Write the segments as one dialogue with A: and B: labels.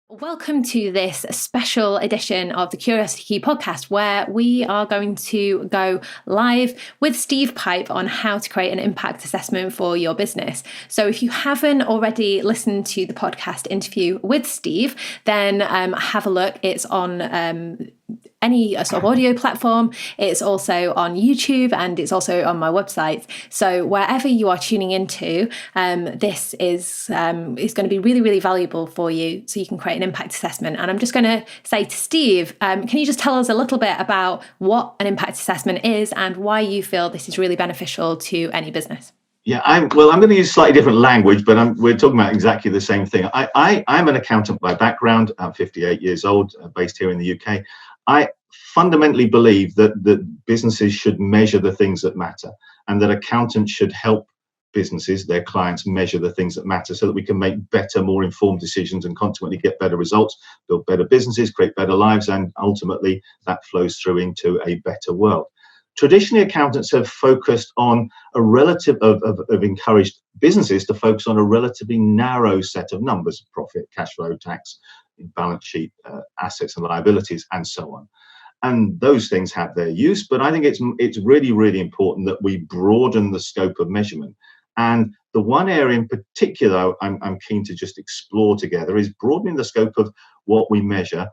A: Welcome to this special edition of the Curiosity Key podcast, where we are going to go live with Steve Pipe on how to create an impact assessment for your business. So if you haven't already listened to the podcast interview with Steve, then have a look. It's on any sort of audio platform. It's also on YouTube and it's also on my website. So wherever you are tuning into, this is going to be really, really valuable for you, so you can create an impact assessment. And I'm just going to say to Steve, can you just tell us a little bit about what an impact assessment is and why you feel this is really beneficial to any business?
B: Yeah, I'm going to use slightly different language, but we're talking about exactly the same thing. I'm an accountant by background. I'm 58 years old, based here in the UK. I fundamentally believe that businesses should measure the things that matter, and that accountants should help businesses, their clients, measure the things that matter, so that we can make better, more informed decisions and consequently get better results, build better businesses, create better lives, and ultimately that flows through into a better world. Traditionally, accountants have focused on have encouraged businesses to focus on a relatively narrow set of numbers: profit, cash flow, tax, balance sheet, assets and liabilities, and so on. And those things have their use, but I think it's really, really important that we broaden the scope of measurement. And the one area in particular I'm keen to just explore together is broadening the scope of what we measure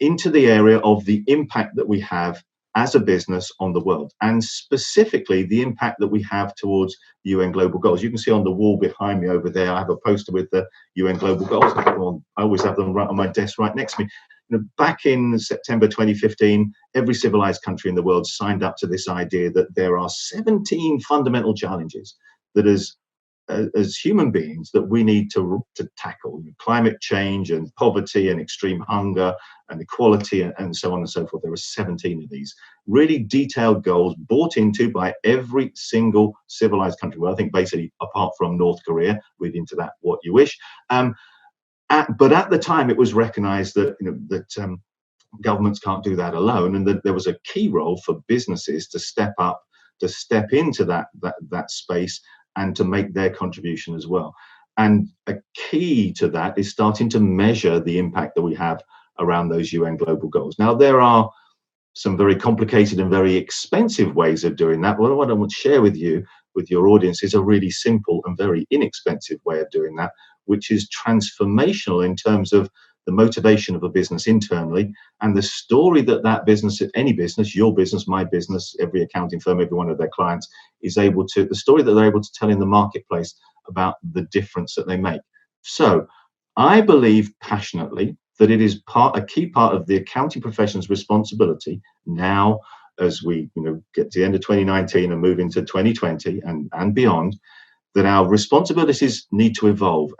B: into the area of the impact that we have as a business on the world, and specifically the impact that we have towards UN Global Goals. You can see on the wall behind me over there, I have a poster with the UN Global Goals. I always have them right on my desk right next to me. Back in September 2015, every civilized country in the world signed up to this idea that there are 17 fundamental challenges that as human beings that we need to tackle: climate change and poverty and extreme hunger and equality and so on and so forth. There are 17 of these really detailed goals bought into by every single civilized country. Well, I think basically apart from North Korea, read into that what you wish. But at the time, it was recognized that governments can't do that alone, and that there was a key role for businesses to step up, to step into that space, and to make their contribution as well. And a key to that is starting to measure the impact that we have around those UN Global Goals. Now, there are some very complicated and very expensive ways of doing that. What I want to share with you, with your audience, is a really simple and very inexpensive way of doing that, which is transformational in terms of the motivation of a business internally, and the story that business, any business, your business, my business, every accounting firm, every one of their clients, the story that they're able to tell in the marketplace about the difference that they make. So I believe passionately that it is a key part of the accounting profession's responsibility now, as we get to the end of 2019 and move into 2020 and beyond, that our responsibilities need to evolve.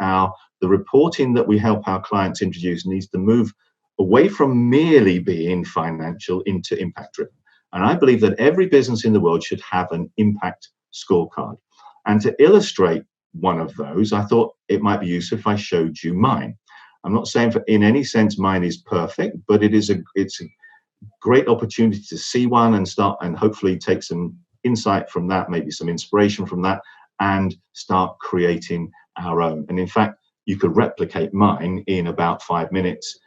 B: The reporting that we help our clients introduce needs to move away from merely being financial into impact driven. And I believe that every business in the world should have an impact scorecard. And to illustrate one of those, I thought it might be useful if I showed you mine. I'm not saying in any sense mine is perfect, but it's a great opportunity to see one and hopefully take some insight from that, maybe some inspiration from that, and start creating our own. And in fact, you could replicate mine in about 5 minutes,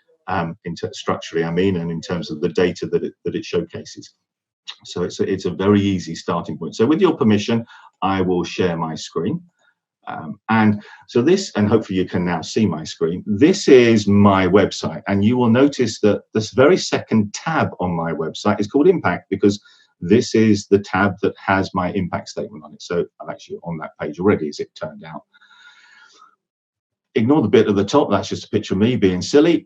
B: structurally, and in terms of the data that it showcases. So it's a very easy starting point. So with your permission, I will share my screen. And hopefully you can now see my screen. This is my website, and you will notice that this very second tab on my website is called Impact, because this is the tab that has my impact statement on it. So I'm actually on that page already, as it turned out. Ignore the bit at the top, that's just a picture of me being silly.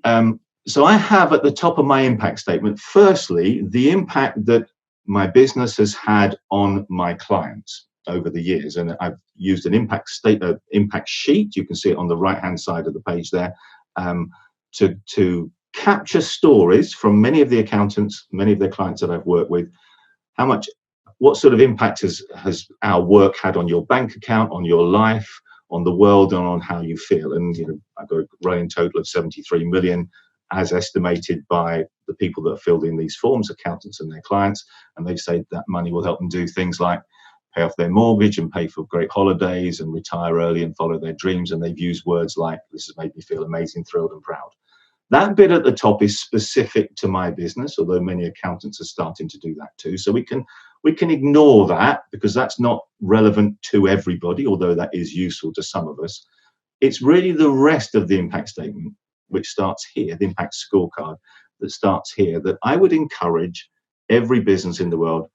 B: So I have at the top of my impact statement, firstly, the impact that my business has had on my clients over the years. And I've used an impact sheet, you can see it on the right-hand side of the page there, to capture stories from many of the accountants, many of their clients that I've worked with. What sort of impact has our work had on your bank account, on your life, on the world, and on how you feel? And I've got a running total of 73 million as estimated by the people that have filled in these forms, accountants and their clients, and they say that money will help them do things like pay off their mortgage and pay for great holidays and retire early and follow their dreams. And they've used words like, this has made me feel amazing, thrilled and proud. That bit at the top is specific to my business, although many accountants are starting to do that too. So we can ignore that because that's not relevant to everybody, although that is useful to some of us. It's really the rest of the impact statement, which starts here, the impact scorecard that starts here, that I would encourage every business in the world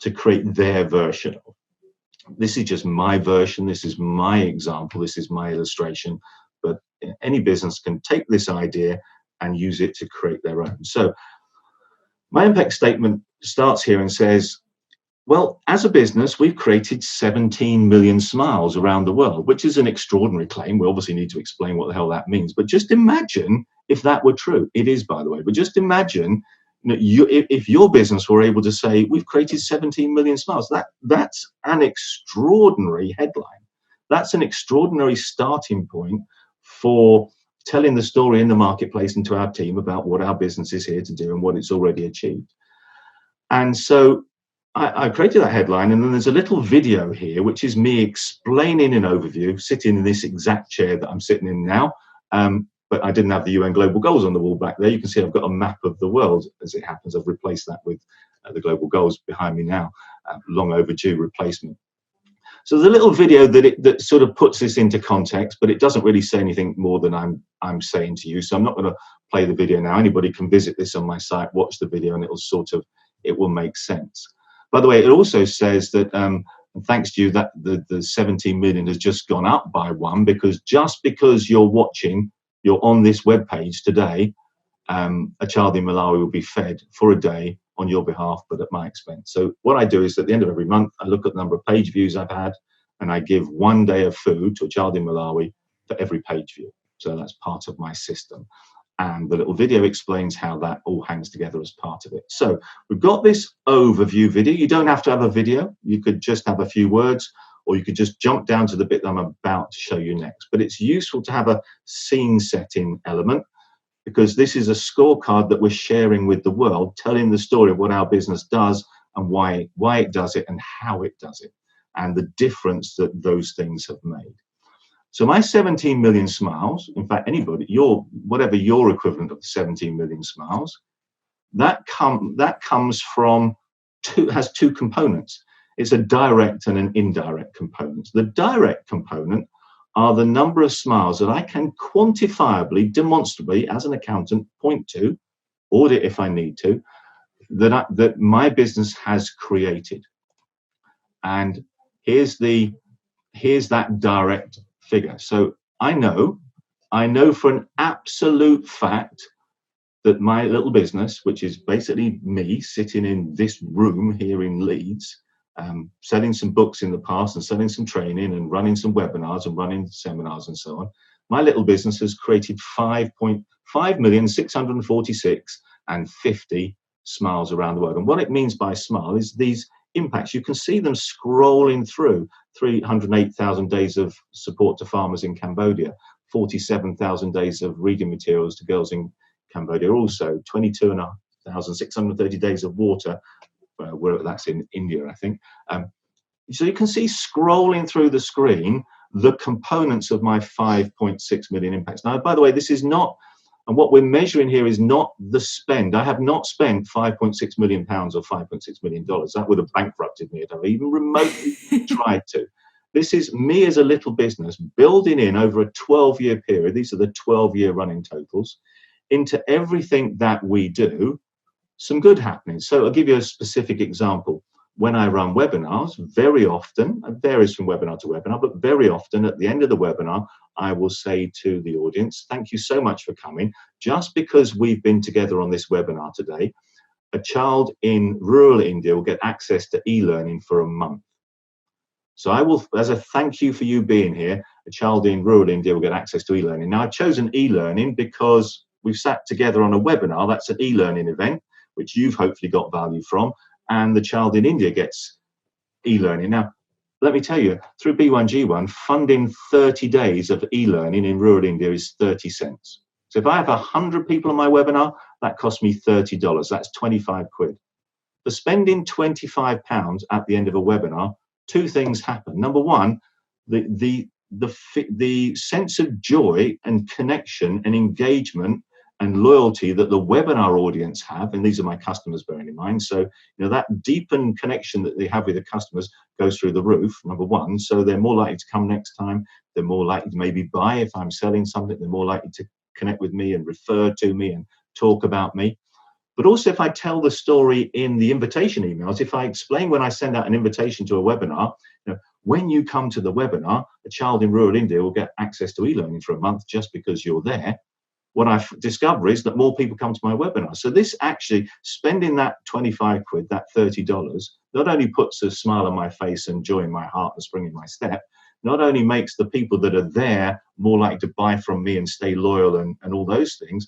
B: to create their version of. This is just my version. This is my example. This is my illustration. But any business can take this idea and use it to create their own. So my impact statement starts here and says, well, as a business, we've created 17 million smiles around the world, which is an extraordinary claim. We obviously need to explain what the hell that means. But just imagine if that were true. It is, by the way. But just imagine if your business were able to say, we've created 17 million smiles. That's an extraordinary headline. That's an extraordinary starting point for telling the story in the marketplace and to our team about what our business is here to do and what it's already achieved. And so I created that headline, and then there's a little video here, which is me explaining an overview, sitting in this exact chair that I'm sitting in now. But I didn't have the UN Global Goals on the wall back there. You can see I've got a map of the world as it happens. I've replaced that with the Global Goals behind me now, long overdue replacement. So there's a little video that sort of puts this into context, but it doesn't really say anything more than I'm saying to you. So I'm not going to play the video now. Anybody can visit this on my site, watch the video, and it will make sense. By the way, it also says that thanks to you that the 17 million has just gone up by one, because just because you're on this web page today, a child in Malawi will be fed for a day on your behalf, but at my expense. So what I do is at the end of every month, I look at the number of page views I've had, and I give 1 day of food to a child in Malawi for every page view. So that's part of my system. And the little video explains how that all hangs together as part of it. So we've got this overview video. You don't have to have a video. You could just have a few words, or you could just jump down to the bit that I'm about to show you next. But it's useful to have a scene setting element, because this is a scorecard that we're sharing with the world, telling the story of what our business does and why it does it and how it does it, and the difference that those things have made. So my 17 million smiles, in fact, anybody, whatever your equivalent of the 17 million smiles, that comes from has two components. It's a direct and an indirect component. The direct component are the number of smiles that I can quantifiably, demonstrably, as an accountant, point to, audit if I need to, that my business has created. And here's that direct figure. So I know for an absolute fact that my little business, which is basically me sitting in this room here in Leeds, selling some books in the past and selling some training and running some webinars and running seminars and so on, my little business has created 5,646,050 smiles around the world. And what it means by smile is these impacts. You can see them scrolling through 308,000 days of support to farmers in Cambodia, 47,000 days of reading materials to girls in Cambodia, also 22,630 days of water, where that's in India, I think. So you can see scrolling through the screen the components of my 5.6 million impacts. Now, by the way, this is not, and what we're measuring here is not the spend. I have not spent 5.6 million pounds or 5.6 million dollars. That would have bankrupted me if I even remotely tried to. This is me as a little business building in over a 12-year period. These are the 12-year running totals into everything that we do. Some good happening. So I'll give you a specific example. When I run webinars, very often, it varies from webinar to webinar, but very often at the end of the webinar, I will say to the audience, thank you so much for coming. Just because we've been together on this webinar today, a child in rural India will get access to e-learning for a month. So I will, as a thank you for you being here, a child in rural India will get access to e-learning. Now I've chosen e-learning because we've sat together on a webinar. That's an e-learning event, which you've hopefully got value from. And the child in India gets e-learning. Now, let me tell you, through B1G1, funding 30 days of e-learning in rural India is 30 cents. So if I have 100 people on my webinar, that costs me $30. That's 25 quid. For spending £25 at the end of a webinar, two things happen. Number one, the sense of joy and connection and engagement and loyalty that the webinar audience have, and these are my customers, bearing in mind. So, that deepened connection that they have with the customers goes through the roof, number one. So they're more likely to come next time. They're more likely to maybe buy if I'm selling something. They're more likely to connect with me and refer to me and talk about me. But also, if I tell the story in the invitation emails, if I explain when I send out an invitation to a webinar, when you come to the webinar, a child in rural India will get access to e-learning for a month just because you're there. What I discover is that more people come to my webinar. So this actually, spending that 25 quid, that $30, not only puts a smile on my face and joy in my heart and spring in my step, not only makes the people that are there more likely to buy from me and stay loyal and all those things,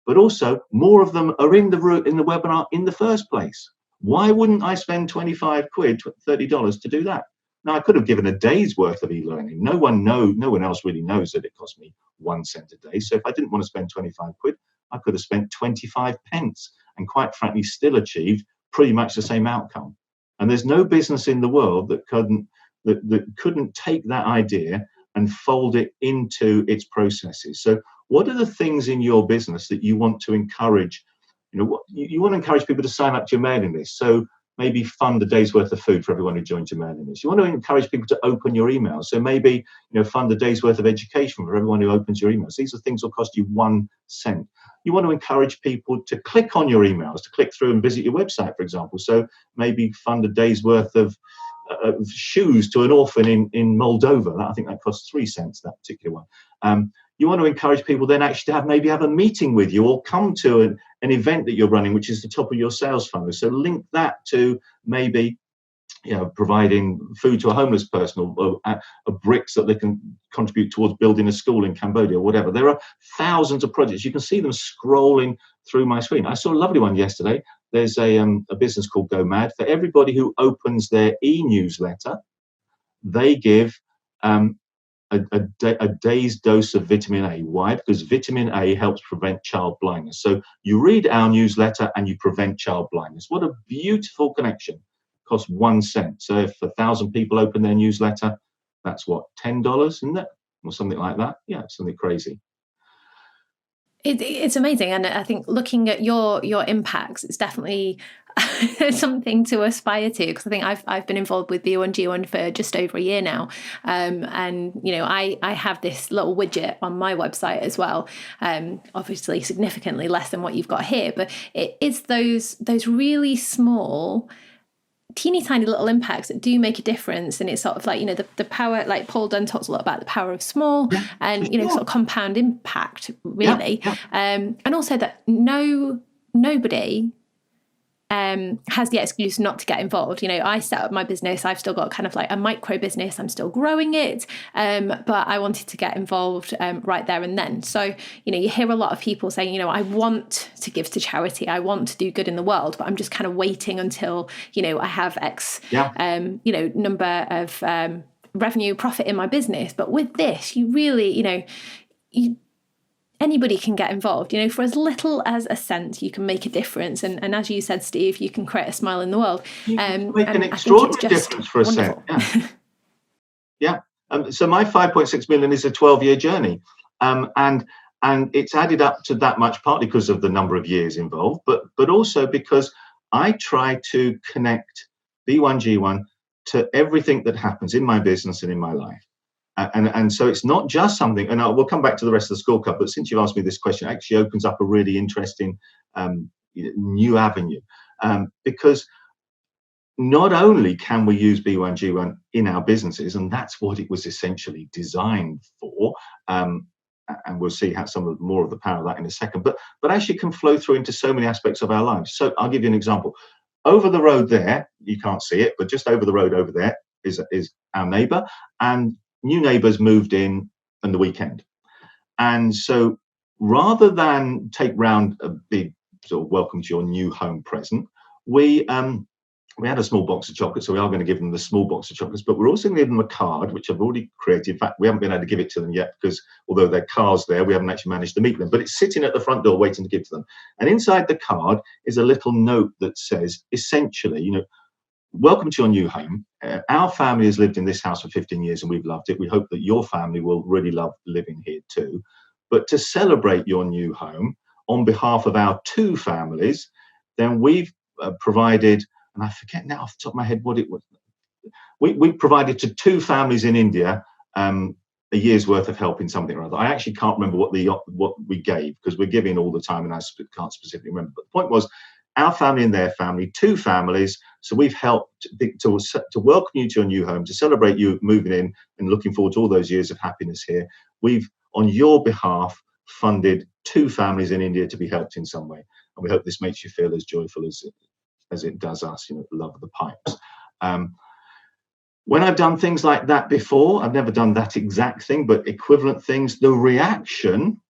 B: but also more of them are in the webinar in the first place. Why wouldn't I spend 25 quid, $30 to do that? Now, I could have given a day's worth of e-learning. No one else really knows that it cost me 1 cent a day. So if I didn't want to spend 25 quid, I could have spent 25 pence and quite frankly still achieved pretty much the same outcome. And there's no business in the world that couldn't take that idea and fold it into its processes. So what are the things in your business that you want to encourage? You want to encourage people to sign up to your mailing list. So maybe fund a day's worth of food for everyone who joins your mailing list. You want to encourage people to open your emails. So maybe, fund a day's worth of education for everyone who opens your emails. These are things that will cost you 1 cent. You want to encourage people to click on your emails, to click through and visit your website, for example. So maybe fund a day's worth of shoes to an orphan in Moldova. I think that costs 3 cents, that particular one. You want to encourage people then actually to have a meeting with you or come to an event that you're running, which is the top of your sales funnel. So link that to maybe providing food to a homeless person or bricks that they can contribute towards building a school in Cambodia or whatever. There are thousands of projects. You can see them scrolling through my screen. I saw a lovely one yesterday. There's a business called Go Mad. For everybody who opens their e-newsletter, they give a day's dose of vitamin A. Why? Because vitamin A helps prevent child blindness. So you read our newsletter and you prevent child blindness. What a beautiful connection. Costs 1 cent. So if 1,000 people open their newsletter, that's what, $10, isn't it? Or something like that. Yeah, something crazy.
A: It's amazing, and I think looking at your impacts, it's definitely something to aspire to, because I think I've been involved with B1G1 for just over a year now, and I have this little widget on my website as well, obviously significantly less than what you've got here, but it is those really small, teeny tiny little impacts that do make a difference. And it's sort of like, the power, like Paul Dunn talks a lot about the power of small and, sort of compound impact, really. And also that nobody has the excuse not to get involved. I set up my business. I've still got kind of like a micro business. I'm still growing it. But I wanted to get involved right there and then. So, you hear a lot of people saying, I want to give to charity. I want to do good in the world, but I'm just kind of waiting until, I have X, number of revenue, profit in my business. But with this, you really, anybody can get involved. For as little as a cent, you can make a difference. And as you said, Steve, you can create a smile in the world.
B: You can make an extraordinary difference for wonderful. A cent. Yeah. So my 5.6 million is a 12-year journey. And it's added up to that much, partly because of the number of years involved, but also because I try to connect B1G1 to everything that happens in my business and in my life. And so it's not just something, and we'll come back to the rest of the scorecard, but since you've asked me this question, it actually opens up a really interesting new avenue, because not only can we use B1G1 in our businesses, and that's what it was essentially designed for, and we'll see how more of the power of that in a second, but actually can flow through into so many aspects of our lives. So I'll give you an example. Over the road there, you can't see it, but just over the road over there is our neighbour, and new neighbours moved in on the weekend. And so rather than take round a big sort of welcome to your new home present, we had a small box of chocolates, so we are going to give them the small box of chocolates, but we're also going to give them a card, which I've already created. In fact, we haven't been able to give it to them yet because although their car's there, we haven't actually managed to meet them, but it's sitting at the front door waiting to give to them. And inside the card is a little note that says, essentially, welcome to your new home. Our family has lived in this house for 15 years and we've loved it. We hope that your family will really love living here too. But to celebrate your new home on behalf of our two families, then we've provided, and I forget now off the top of my head what it was. We provided to two families in India a year's worth of help in something or other. I actually can't remember what we gave, because we're giving all the time and I can't specifically remember. But the point was, our family and their family, two families. So we've helped to welcome you to your new home, to celebrate you moving in and looking forward to all those years of happiness here. We've, on your behalf, funded two families in India to be helped in some way. And we hope this makes you feel as joyful as it does us, the love of the pipes. When I've done things like that before, I've never done that exact thing, but equivalent things, the reaction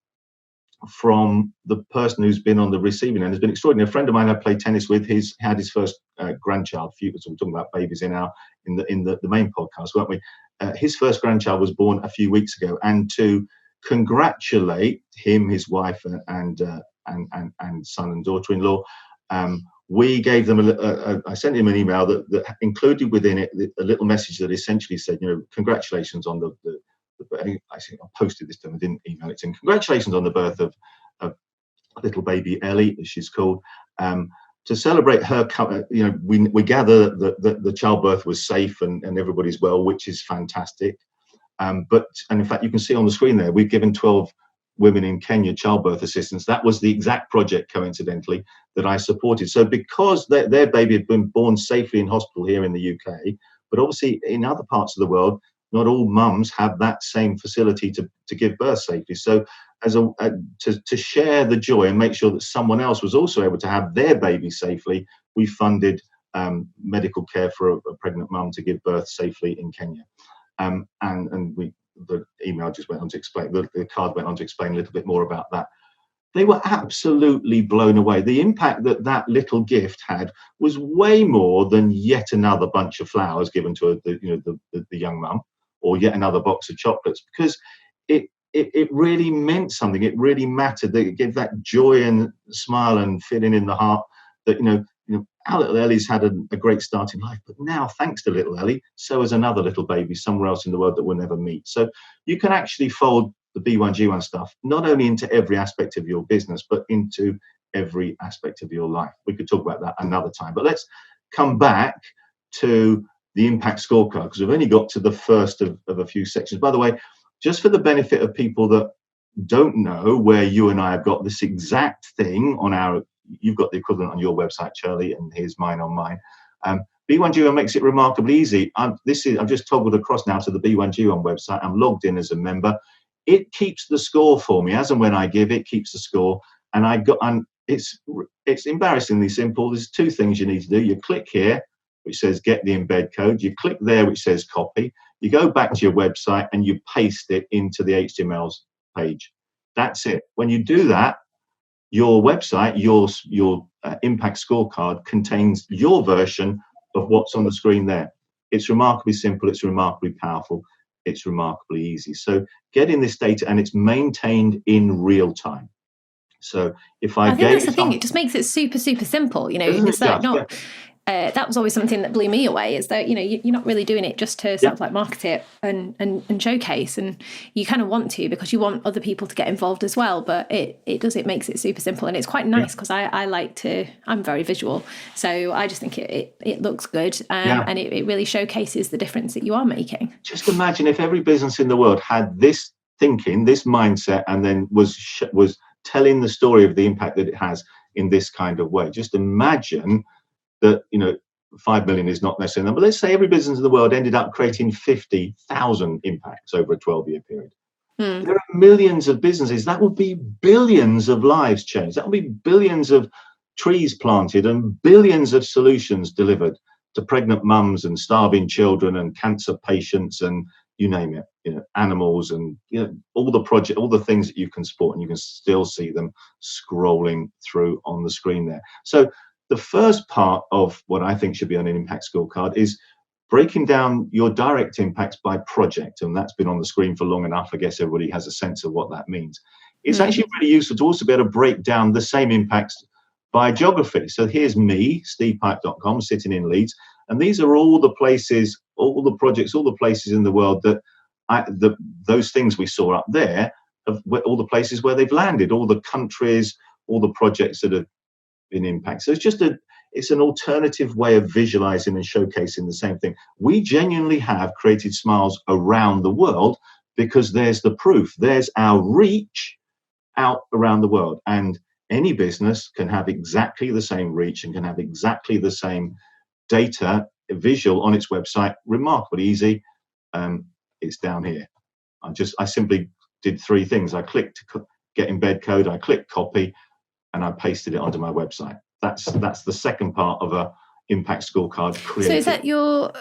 B: from the person who's been on the receiving end has been extraordinary. A friend of mine I played tennis with, he's had his first grandchild. So we're talking about babies in the main podcast, weren't we? His first grandchild was born a few weeks ago, and to congratulate him, his wife, and son and daughter-in-law, we gave them I sent him an email that included within it a little message that essentially said, congratulations on the I think I posted this to him, I didn't email it to him. Congratulations on the birth of little baby Ellie, as she's called. To celebrate her, we gather that the childbirth was safe and everybody's well, which is fantastic. And in fact, you can see on the screen there, we've given 12 women in Kenya childbirth assistance. That was the exact project, coincidentally, that I supported. So because their baby had been born safely in hospital here in the UK, but obviously in other parts of the world, not all mums have that same facility to give birth safely. So to share the joy and make sure that someone else was also able to have their baby safely, we funded medical care for a pregnant mum to give birth safely in Kenya. And the email just went on to explain, the card went on to explain a little bit more about that. They were absolutely blown away. The impact that little gift had was way more than yet another bunch of flowers given to the young mum, or yet another box of chocolates, because it really meant something. It really mattered. It gave that joy and smile and feeling in the heart that our little Ellie's had a great start in life, but now, thanks to little Ellie, so has another little baby somewhere else in the world that we'll never meet. So you can actually fold the B1G1 stuff not only into every aspect of your business, but into every aspect of your life. We could talk about that another time, but let's come back to the impact scorecard, because we've only got to the first of a few sections. By the way, just for the benefit of people that don't know where you and I have got this exact thing on you've got the equivalent on your website, Charlie, and here's mine on mine. B1G1 makes it remarkably easy. I've just toggled across now to the B1G1 website. I'm logged in as a member. It keeps the score for me as and when I give it, keeps the score. And it's embarrassingly simple. There's two things you need to do. You click here, which says get the embed code. You click there, which says copy. You go back to your website and you paste it into the HTML page. That's it. When you do that, your website, your impact scorecard contains your version of what's on the screen there. It's remarkably simple. It's remarkably powerful. It's remarkably easy. So getting this data, and it's maintained in real time. So if I
A: think that's the thing. It just makes it super, super simple. It's like not. Yeah. That was always something that blew me away, is that you're not really doing it just to sort of like market it and showcase, and you kind of want to, because you want other people to get involved as well, but it makes it super simple, and it's quite nice because I'm very visual, so I just think it looks good, and it really showcases the difference that you are making.
B: Just imagine if every business in the world had this thinking, this mindset, and then was telling the story of the impact that it has in this kind of way. Just imagine that 5 million is not necessarily enough, but let's say every business in the world ended up creating 50,000 impacts over a 12-year period. There are millions of businesses. That would be billions of lives changed. That would be billions of trees planted and billions of solutions delivered to pregnant mums and starving children and cancer patients and you name it, animals and all the things that you can support, and you can still see them scrolling through on the screen there. So the first part of what I think should be on an impact scorecard is breaking down your direct impacts by project. And that's been on the screen for long enough. I guess everybody has a sense of what that means. It's actually really useful to also be able to break down the same impacts by geography. So here's me, stevepipe.com, sitting in Leeds. And these are all the places, all the projects, all the places in the world that those things we saw up there, all the places where they've landed, all the countries, all the projects that have been impacted. So it's an alternative way of visualizing and showcasing the same thing. We genuinely have created smiles around the world because there's the proof. There's our reach out around the world. And any business can have exactly the same reach and can have exactly the same data visual on its website. Remarkably easy. It's down here. I simply did three things. I clicked get embed code, I clicked copy, and I pasted it onto my website. That's the second part of a impact scorecard created.
A: So is that your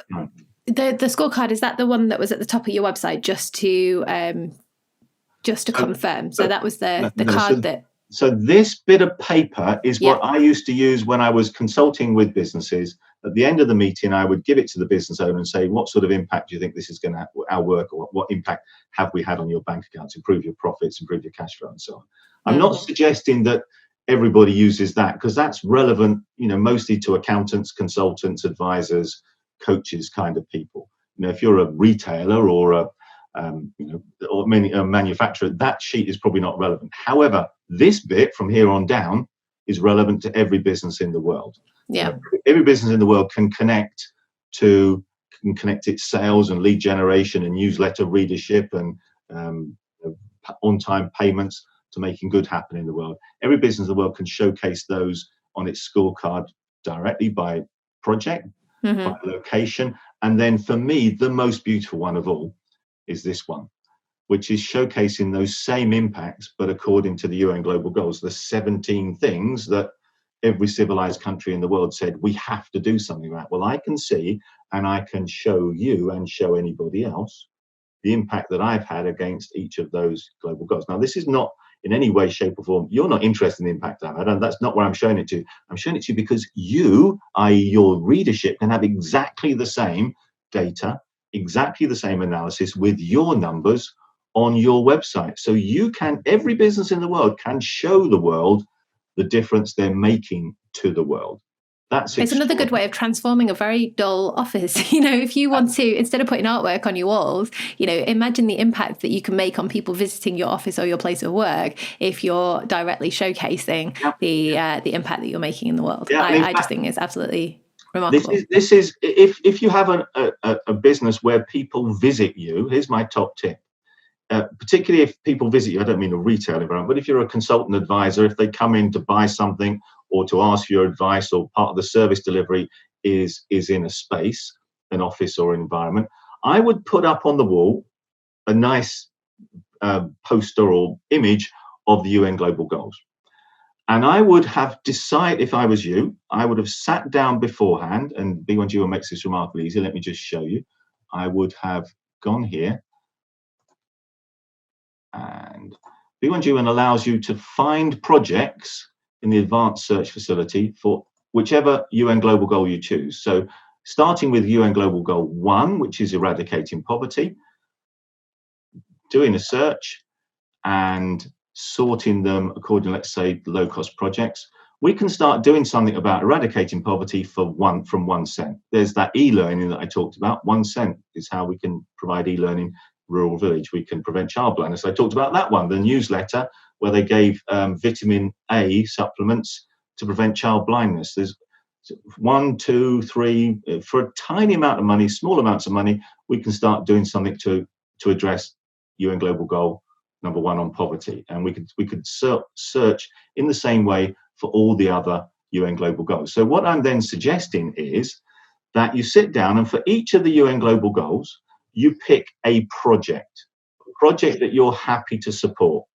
A: the scorecard? Is that the one that was at the top of your website? Just to confirm. So that was the card that.
B: So this bit of paper is what I used to use when I was consulting with businesses. At the end of the meeting, I would give it to the business owner and say, what sort of impact do you think this is going to have, our work, or what impact have we had on your bank accounts, improve your profits, improve your cash flow, and so on. I'm not suggesting that everybody uses that, because that's relevant, mostly to accountants, consultants, advisors, coaches, kind of people. If you're a retailer or a manufacturer, that sheet is probably not relevant. However, this bit from here on down is relevant to every business in the world.
A: Yeah.
B: Every business in the world can connect its sales and lead generation and newsletter readership and on-time payments to making good happen in the world. Every business in the world can showcase those on its scorecard directly by project, by location. And then for me, the most beautiful one of all is this one, which is showcasing those same impacts, but according to the UN Global Goals, the 17 things that every civilized country in the world said we have to do something about. Well, I can see, and I can show you and show anybody else the impact that I've had against each of those global goals. Now, this is not in any way, shape, or form, you're not interested in the impact I've had, and that's not where I'm showing it to. I'm showing it to you because you, i.e. your readership, can have exactly the same data, exactly the same analysis with your numbers on your website. So every business in the world can show the world the difference they're making to the world.
A: It's another good way of transforming a very dull office. If you want to, instead of putting artwork on your walls, imagine the impact that you can make on people visiting your office or your place of work if you're directly showcasing the impact that you're making in the world. I just think it's absolutely remarkable.
B: This is if you have a business where people visit you. Here's my top tip. Particularly if people visit you, I don't mean a retail environment, but if you're a consultant advisor, if they come in to buy something or to ask for your advice, or part of the service delivery is in a space, an office or environment, I would put up on the wall a nice poster or image of the UN Global Goals. And I would have decided, if I was you, I would have sat down beforehand, and B1G makes this remarkably easy. Let me just show you. I would have gone here, and B1G allows you to find projects in the advanced search facility for whichever UN Global Goal you choose. So starting with UN Global Goal 1, which is eradicating poverty, doing a search and sorting them according, let's say, low-cost projects, we can start doing something about eradicating poverty from 1 cent. There's that e-learning that I talked about. 1 cent is how we can provide e-learning rural village. We can prevent child blindness. I talked about that one, the newsletter where they gave vitamin A supplements to prevent child blindness. There's 1, 2, 3, for a tiny amount of money, small amounts of money, we can start doing something to address UN Global Goal number 1 on poverty. And we could search in the same way for all the other UN Global Goals. So what I'm then suggesting is that you sit down, and for each of the UN Global Goals, you pick a project that you're happy to support.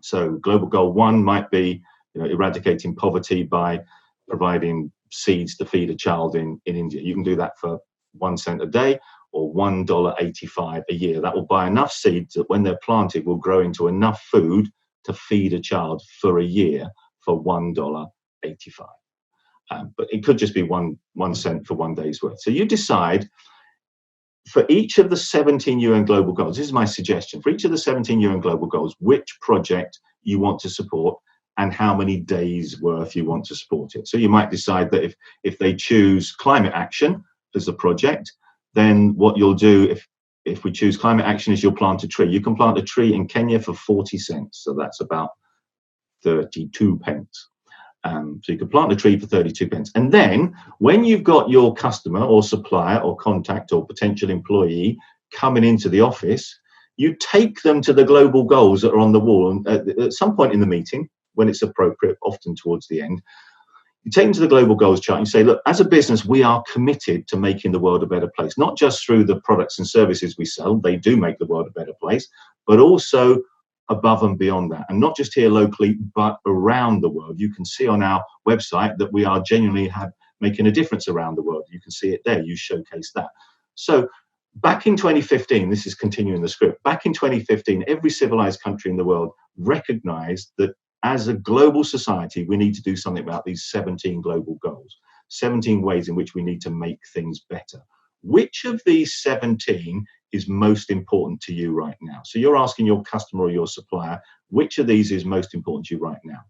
B: So Global Goal 1 might be eradicating poverty by providing seeds to feed a child in India. You can do that for 1 cent a day or $1.85 a year. That will buy enough seeds that when they're planted will grow into enough food to feed a child for a year for $1.85. But it could just be 1 cent for 1 day's worth. So you decide for each of the 17 UN Global Goals, this is my suggestion, for each of the 17 UN Global Goals, which project you want to support, and how many days worth you want to support it. So you might decide that if they choose climate action as a project, then what you'll do if we choose climate action is you'll plant a tree. You can plant a tree in Kenya for 40 cents. So that's about 32 pence. So you can plant a tree for 32 pence. And then when you've got your customer or supplier or contact or potential employee coming into the office, you take them to the global goals that are on the wall. And at some point in the meeting, when it's appropriate, often towards the end, you take them to the global goals chart and you say, look, as a business, we are committed to making the world a better place, not just through the products and services we sell. They do make the world a better place, but also above and beyond that. And not just here locally, but around the world. You can see on our website that we are genuinely making a difference around the world. You can see it there. You showcase that. So back in 2015, this is continuing the script. Back in 2015, every civilized country in the world recognized that as a global society, we need to do something about these 17 global goals, 17 ways in which we need to make things better. Which of these 17 is most important to you right now? So you're asking your customer or your supplier, which of these is most important to you right now?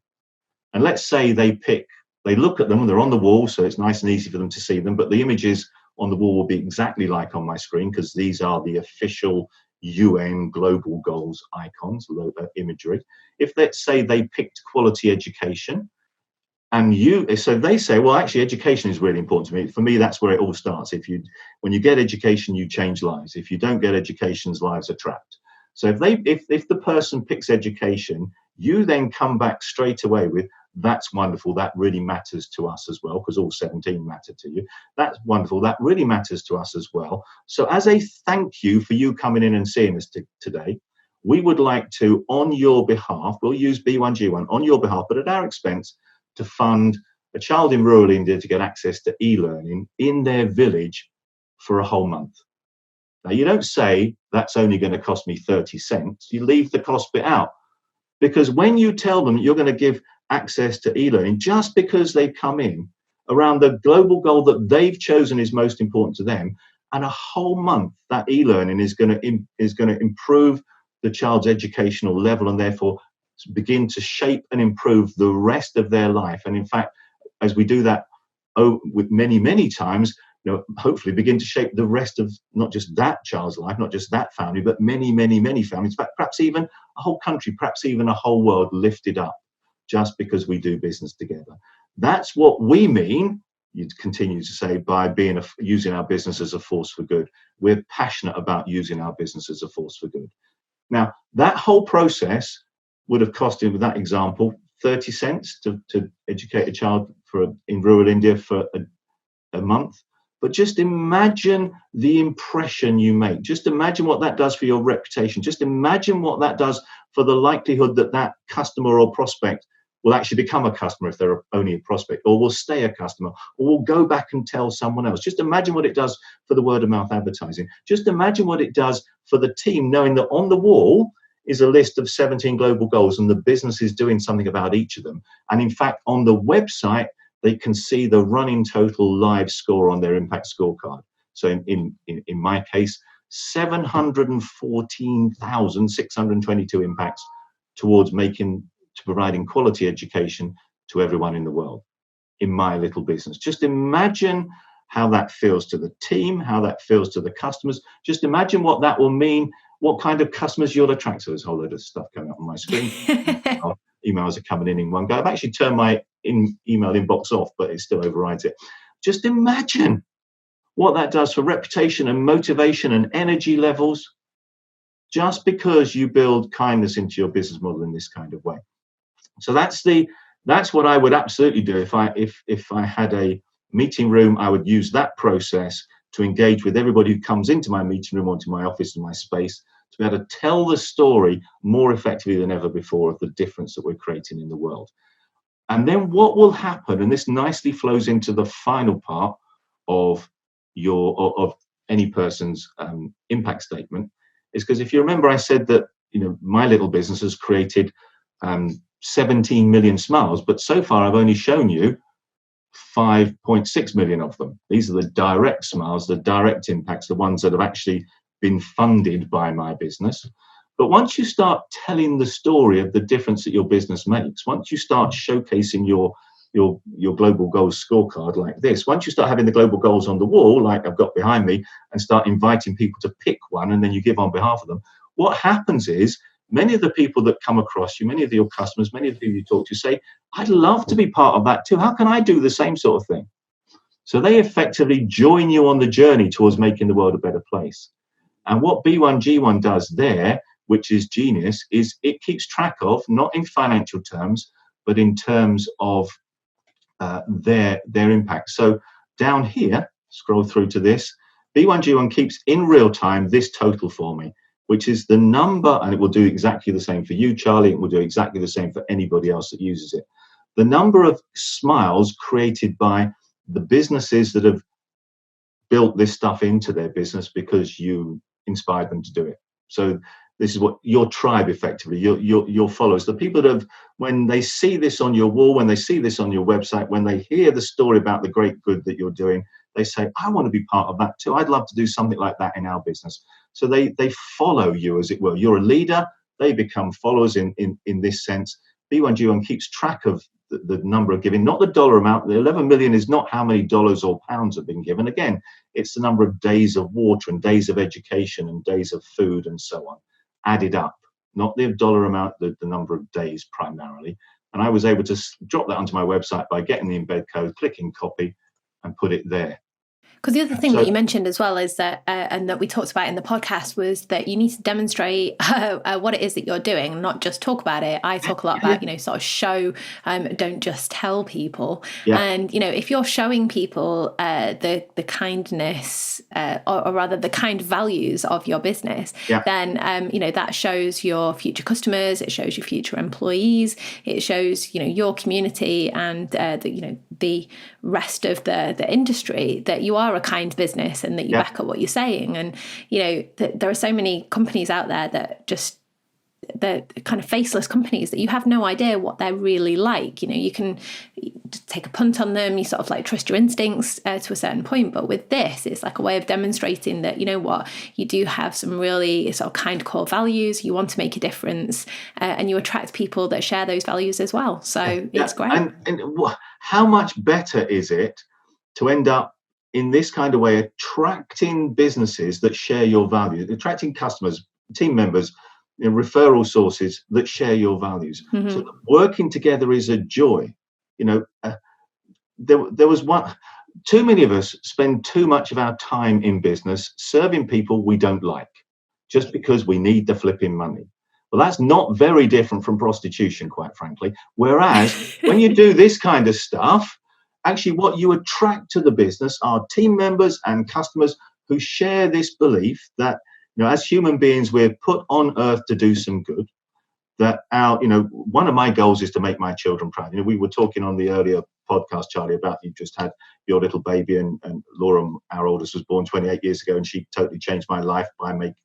B: And let's say they look at them and they're on the wall, so it's nice and easy for them to see them, but the images on the wall will be exactly like on my screen because these are the official UN global goals icons, imagery. If let's say they picked quality education, and so they say, well, actually, education is really important to me. For me, that's where it all starts. When you get education, you change lives. If you don't get education, lives are trapped. So if the person picks education, you then come back straight away with, that's wonderful. That really matters to us as well, because all 17 matter to you. That's wonderful. That really matters to us as well. So as a thank you for you coming in and seeing us today, we would like to, on your behalf, we'll use B1G1 on your behalf, but at our expense, to fund a child in rural India to get access to e-learning in their village for a whole month. Now, you don't say that's only going to cost me 30 cents. You leave the cost bit out. Because when you tell them you're going to give access to e-learning just because they've come in around the global goal that they've chosen is most important to them, and a whole month that e-learning is going to improve the child's educational level and therefore begin to shape and improve the rest of their life. And in fact, as we do that with many times, hopefully begin to shape the rest of not just that child's life, not just that family, but many families, but perhaps even a whole country, perhaps even a whole world lifted up just because we do business together. That's what we mean, you'd continue to say, by using our business as a force for good. We're passionate about using our business as a force for good. Now, that whole process would have cost him, with that example, 30 cents to educate a child in rural India for a month. But just imagine the impression you make. Just imagine what that does for your reputation. Just imagine what that does for the likelihood that that customer or prospect will actually become a customer if they're only a prospect, or will stay a customer, or will go back and tell someone else. Just imagine what it does for the word of mouth advertising. Just imagine what it does for the team, knowing that on the wall is a list of 17 global goals and the business is doing something about each of them. And in fact, on the website, they can see the running total live score on their impact scorecard. So in my case, 714,622 impacts towards providing quality education to everyone in the world in my little business. Just imagine how that feels to the team, how that feels to the customers. Just imagine what that will mean, what kind of customers you'll attract. So there's a whole load of stuff coming up on my screen. Emails are coming in one go. I've actually turned my email inbox off, but it still overrides it. Just imagine what that does for reputation and motivation and energy levels, just because you build kindness into your business model in this kind of way. So that's what I would absolutely do if I had a meeting room. I would use that process to engage with everybody who comes into my meeting room, onto my office and my space, to be able to tell the story more effectively than ever before of the difference that we're creating in the world. And then what will happen, and this nicely flows into the final part of any person's impact statement, is because if you remember, I said that my little business has created 17 million smiles, but so far I've only shown you 5.6 million of them. These are the direct smiles, the direct impacts, the ones that have actually been funded by my business. But once you start telling the story of the difference that your business makes, once you start showcasing your global goals scorecard like this, once you start having the global goals on the wall, like I've got behind me, and start inviting people to pick one, and then you give on behalf of them, what happens is many of the people that come across you, many of your customers, many of the people you talk to say, I'd love to be part of that too. How can I do the same sort of thing? So they effectively join you on the journey towards making the world a better place. And what B1G1 does there, which is genius, is it keeps track of, not in financial terms, but in terms of their impact. So down here, scroll through to this, B1G1 keeps in real time this total for me, which is the number, and it will do exactly the same for you, Charlie. It will do exactly the same for anybody else that uses it. The number of smiles created by the businesses that have built this stuff into their business because you inspired them to do it. So this is what your tribe, effectively, your followers, the people that have, when they see this on your wall, when they see this on your website, when they hear the story about the great good that you're doing, they say, I want to be part of that too. I'd love to do something like that in our business. So they follow you, as it were. You're a leader. They become followers in this sense. B1G1 keeps track of the number of giving, not the dollar amount. The 11 million is not how many dollars or pounds have been given. Again, it's the number of days of water and days of education and days of food and so on, added up, not the dollar amount, the number of days primarily. And I was able to drop that onto my website by getting the embed code, clicking copy, and put it there.
A: Because the other thing that you mentioned as well is that, and that we talked about in the podcast, was that you need to demonstrate what it is that you're doing, and not just talk about it. I talk a lot about, sort of show, don't just tell people. Yeah. And, if you're showing people the kindness, or rather the kind values of your business, then, that shows your future customers, it shows your future employees, it shows, your community and, the rest of the industry that you are a kind business and that you back up what you're saying. And there are so many companies out there that just, the kind of faceless companies that you have no idea what they're really like. You can just take a punt on them, you sort of like trust your instincts to a certain point, but with this it's like a way of demonstrating that you do have some really sort of kind core values, you want to make a difference, and you attract people that share those values as well. So it's great.
B: And how much better is it to end up in this kind of way, attracting businesses that share your values, attracting customers, team members, referral sources that share your values. Mm-hmm. So working together is a joy. There was one. Too many of us spend too much of our time in business serving people we don't like, just because we need the flipping money. Well, that's not very different from prostitution, quite frankly. Whereas when you do this kind of stuff, actually what you attract to the business are team members and customers who share this belief that, as human beings, we're put on earth to do some good. That one of my goals is to make my children proud. We were talking on the earlier podcast, Charlie, about you just had your little baby, and Laura, our oldest, was born 28 years ago, and she totally changed my life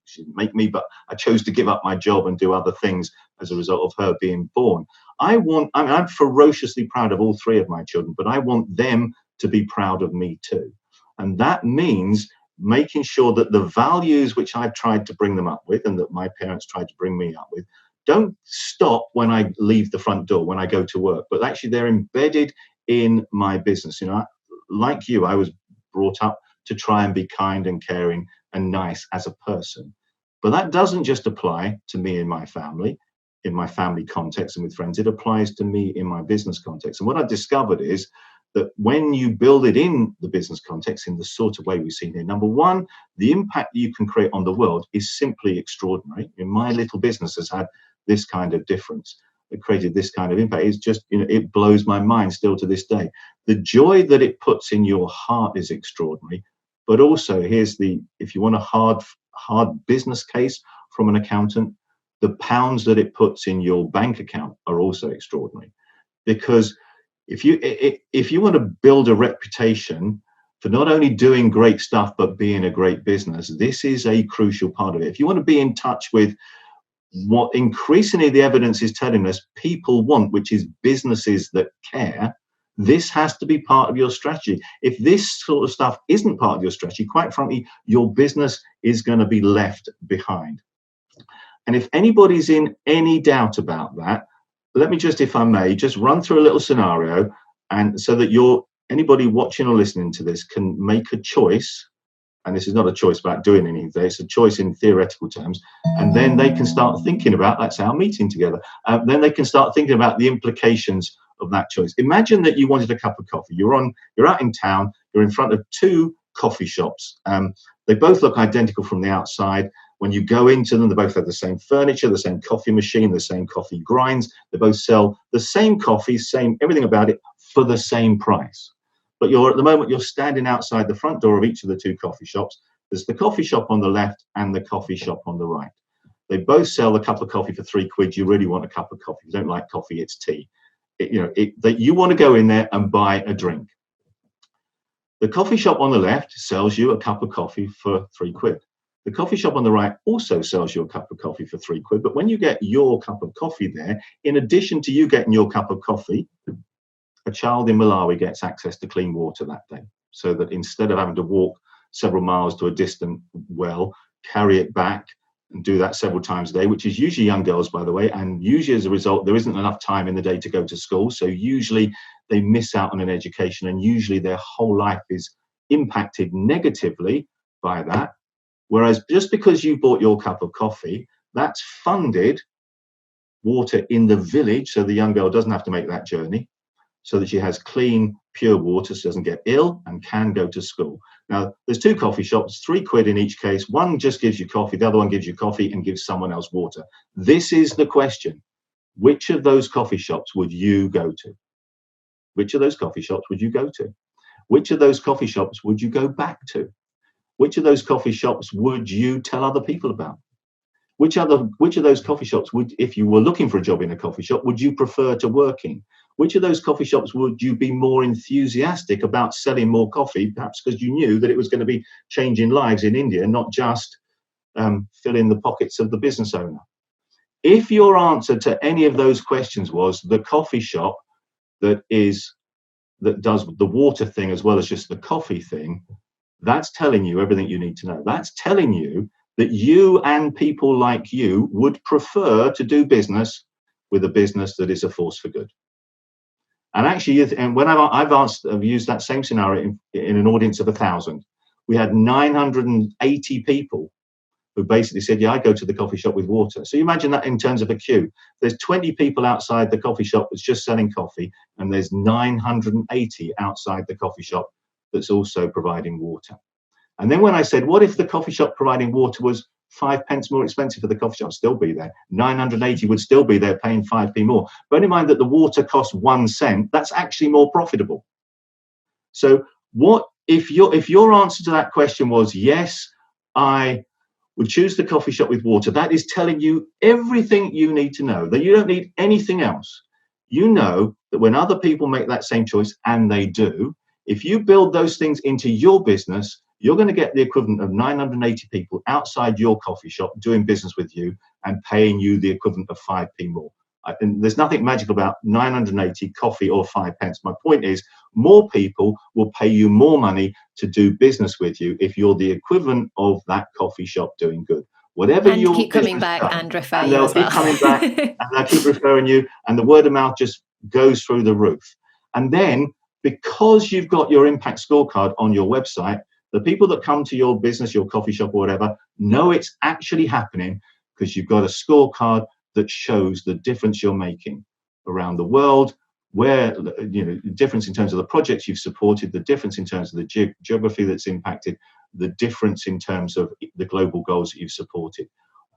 B: she didn't make me, but I chose to give up my job and do other things as a result of her being born. I'm ferociously proud of all three of my children, but I want them to be proud of me too. And that means making sure that the values which I've tried to bring them up with, and that my parents tried to bring me up with, don't stop when I leave the front door, when I go to work, but actually they're embedded in my business. Like you, I was brought up to try and be kind and caring and nice as a person. But that doesn't just apply to me and my family, in my family context and with friends. It applies to me in my business context. And what I've discovered is that when you build it in the business context in the sort of way we've seen here, number one, the impact that you can create on the world is simply extraordinary. My little business has had this kind of difference. It created this kind of impact. It's just, it blows my mind still to this day. The joy that it puts in your heart is extraordinary. But also, if you want a hard business case from an accountant, the pounds that it puts in your bank account are also extraordinary. Because if you want to build a reputation for not only doing great stuff, but being a great business, this is a crucial part of it. If you want to be in touch with what increasingly the evidence is telling us people want, which is businesses that care, this has to be part of your strategy. If this sort of stuff isn't part of your strategy, quite frankly, your business is going to be left behind. And if anybody's in any doubt about that, let me just, if I may, just run through a little scenario, and so that anybody watching or listening to this can make a choice. And this is not a choice about doing anything, it's a choice in theoretical terms. And then they can start thinking about, let's say, our meeting together. Then they can start thinking about the implications of that choice. Imagine that you wanted a cup of coffee. You're out in town, you're in front of two coffee shops. They both look identical from the outside. When you go into them, they both have the same furniture, the same coffee machine, the same coffee grinds. They both sell the same coffee, same everything about it, for the same price. But at the moment you're standing outside the front door of each of the two coffee shops. There's the coffee shop on the left and the coffee shop on the right. They both sell a cup of coffee for £3. You really want a cup of coffee. If you don't like coffee, it's tea. You want to go in there and buy a drink. The coffee shop on the left sells you a cup of coffee for £3. The coffee shop on the right also sells you a cup of coffee for £3. But when you get your cup of coffee there, in addition to you getting your cup of coffee, a child in Malawi gets access to clean water that day, so that instead of having to walk several miles to a distant well, carry it back and do that several times a day, which is usually young girls, by the way, and usually as a result, there isn't enough time in the day to go to school. So usually they miss out on an education, and usually their whole life is impacted negatively by that. Whereas just because you bought your cup of coffee, that's funded water in the village, so the young girl doesn't have to make that journey, so that she has clean, pure water, so she doesn't get ill and can go to school. Now, there's two coffee shops, £3 in each case. One just gives you coffee, the other one gives you coffee and gives someone else water. This is the question. Which of those coffee shops would you go to? Which of those coffee shops would you go to? Which of those coffee shops would you go back to? Which of those coffee shops would you tell other people about? Which of those coffee shops would, if you were looking for a job in a coffee shop, would you prefer to work in? Which of those coffee shops would you be more enthusiastic about selling more coffee, perhaps because you knew that it was going to be changing lives in India, not just filling the pockets of the business owner? If your answer to any of those questions was the coffee shop that does the water thing as well as just the coffee thing, that's telling you everything you need to know. That's telling you that you and people like you would prefer to do business with a business that is a force for good. And actually, and when I've used that same scenario in an audience of 1,000, we had 980 people who basically said, yeah, I go to the coffee shop with water. So you imagine that in terms of a queue. There's 20 people outside the coffee shop that's just selling coffee, and there's 980 outside the coffee shop that's also providing water. And then when I said, what if the coffee shop providing water was 5 pence more expensive for the coffee shop? Still be there. 980 would still be there paying 5p more. Bear in mind that the water costs 1 cent. That's actually more profitable. So what if your answer to that question was, yes, I would choose the coffee shop with water, that is telling you everything you need to know, that you don't need anything else. You know that when other people make that same choice, and they do, if you build those things into your business, you're going to get the equivalent of 980 people outside your coffee shop doing business with you and paying you the equivalent of 5p more. And there's nothing magical about 980 coffee or 5 pence. My point is, more people will pay you more money to do business with you if you're the equivalent of that coffee shop doing good. Whatever
A: and
B: your
A: keep coming
B: business
A: back
B: does,
A: and refer
B: and
A: you
B: they'll
A: as
B: keep
A: well.
B: coming back, and they'll keep referring you, and the word of mouth just goes through the roof. And then, because you've got your impact scorecard on your website, the people that come to your business, your coffee shop or whatever, know it's actually happening because you've got a scorecard that shows the difference you're making around the world, where, difference in terms of the projects you've supported, the difference in terms of the geography that's impacted, the difference in terms of the global goals that you've supported.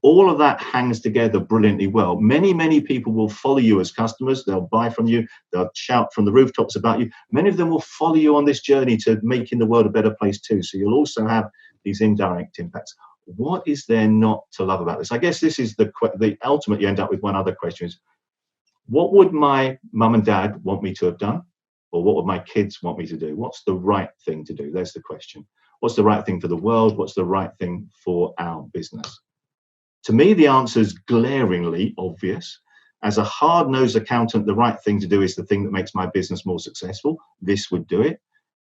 B: All of that hangs together brilliantly well. Many, many people will follow you as customers. They'll buy from you. They'll shout from the rooftops about you. Many of them will follow you on this journey to making the world a better place too. So you'll also have these indirect impacts. What is there not to love about this? I guess this is the ultimate. You end up with one other question: is what would my mum and dad want me to have done? Or what would my kids want me to do? What's the right thing to do? There's the question. What's the right thing for the world? What's the right thing for our business? To me, the answer is glaringly obvious. As a hard-nosed accountant, the right thing to do is the thing that makes my business more successful. This would do it.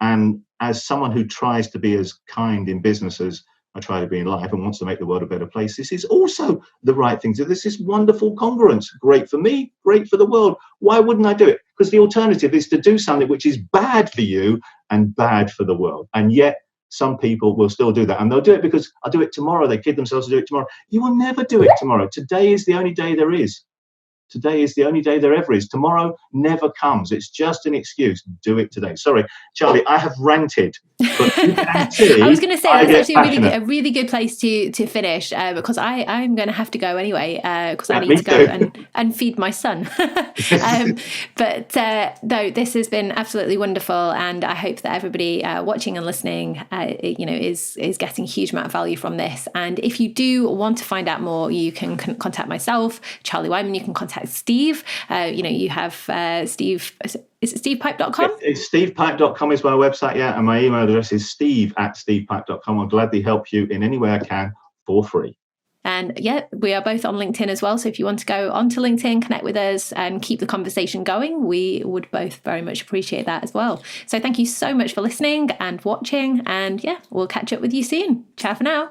B: And as someone who tries to be as kind in business as I try to be in life and wants to make the world a better place, this is also the right thing to do. This is wonderful congruence. Great for me, great for the world. Why wouldn't I do it? Because the alternative is to do something which is bad for you and bad for the world. And yet some people will still do that. And they'll do it because I'll do it tomorrow. They kid themselves to do it tomorrow. You will never do it tomorrow. Today is the only day there is. Today is the only day there ever is. Tomorrow never comes. It's just an excuse. Do it today. Sorry, Charlie, I have ranted. But you can see,
A: I was going to say that's actually a
B: passionate.
A: really good place to finish because I'm going to have to go anyway because I
B: Me
A: need to go
B: too.
A: and feed my son. But no, this has been absolutely wonderful, and I hope that everybody watching and listening, is getting a huge amount of value from this. And if you do want to find out more, you can contact myself, Charlie Wyman. You can contact Steve. You have Steve. Is it stevepipe.com?
B: It's stevepipe.com is my website, yeah, and my email address is steve@stevepipe.com. I'll gladly help you in any way I can for free.
A: And yeah, we are both on LinkedIn as well. So if you want to go onto LinkedIn, connect with us and keep the conversation going, we would both very much appreciate that as well. So thank you so much for listening and watching. And yeah, we'll catch up with you soon. Ciao for now.